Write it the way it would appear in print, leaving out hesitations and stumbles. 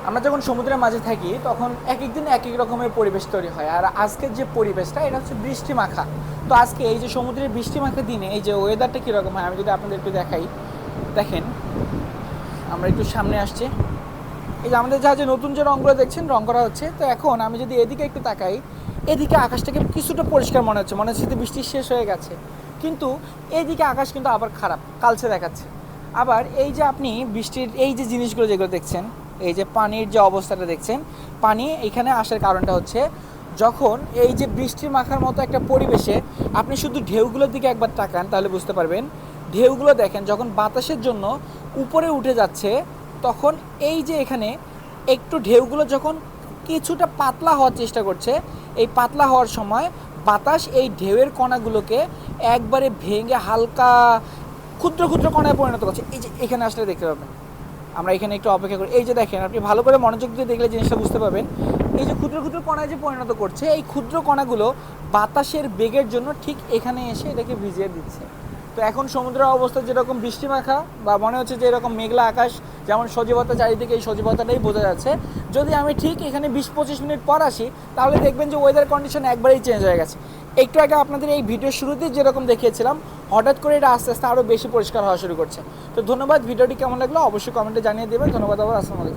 আমরা যখন সমুদ্রের মাঝে থাকি তখন এক এক দিন এক এক রকমের পরিবেশ তৈরি হয়, আর আজকের যে পরিবেশটা এটা হচ্ছে বৃষ্টি মাখা। তো আজকে এই যে সমুদ্রের বৃষ্টি মাখা দিনে এই যে ওয়েদারটা কীরকম হয় আমি যদি আপনাদের একটু দেখাই। দেখেন, আমরা একটু সামনে আসছি, এই যে আমাদের যা যে নতুন যে রঙগুলো দেখছেন রং করা হচ্ছে। তো এখন আমি যদি এদিকে একটু তাকাই, এদিকে আকাশটাকে কিছুটা পরিষ্কার মনে হচ্ছে যে বৃষ্টি শেষ হয়ে গেছে, কিন্তু এইদিকে আকাশ কিন্তু আবার খারাপ, কালচে দেখাচ্ছে। আবার এই যে আপনি বৃষ্টির এই যে জিনিসগুলো যেগুলো দেখছেন, এই যে পানির যে অবস্থাটা দেখছেন, পানি এখানে আসার কারণটা হচ্ছে যখন এই যে বৃষ্টি মাখার মতো একটা পরিবেশে আপনি শুধু ঢেউগুলোর দিকে একবার তাকান তাহলে বুঝতে পারবেন। ঢেউগুলো দেখেন যখন বাতাসের জন্য উপরে উঠে যাচ্ছে, তখন এই যে এখানে একটু ঢেউগুলো যখন কিছুটা পাতলা হওয়ার চেষ্টা করছে, এই পাতলা হওয়ার সময় বাতাস এই ঢেউয়ের কণাগুলোকে একবারে ভেঙে হালকা ক্ষুদ্র ক্ষুদ্র কণায় পরিণত করছে। এই যে এখানে আসলে দেখতে পাবেন, আমরা এখানে একটু অপেক্ষা করি। এই যে দেখেন, আপনি ভালো করে মনোযোগ দিয়ে দেখলে জিনিসটা বুঝতে পারবেন। এই যে ক্ষুদ্র ক্ষুদ্র কণায় যে পরিণত করছে, এই ক্ষুদ্র কণাগুলো বাতাসের বেগের জন্য ঠিক এখানে এসে এটাকে ভিজিয়ে দিচ্ছে। তো এখন সমুদ্রের অবস্থা যেরকম বৃষ্টি মাখা, বা মনে হচ্ছে যে এরকম মেঘলা আকাশ, যেমন সজীবতা চারিদিকে, এই সজীবতাটাই বোঝা যাচ্ছে। যদি আমি ঠিক এখানে 20-25 মিনিট পর আসি, তাহলে দেখবেন যে ওয়েদার কন্ডিশন একবারেই চেঞ্জ হয়ে গেছে। একটু আগে আপনাদের এই ভিডিওর শুরুতেই যেরকম দেখিয়েছিলাম, হঠাৎ করে এটা আস্তে আস্তে আরও বেশি পরিষ্কার হওয়া শুরু করছে। তো ধন্যবাদ। ভিডিওটি কেমন লাগলো অবশ্যই কমেন্টে জানিয়ে দেবেন। ধন্যবাদ আবার। আসসালামু আলাইকুম।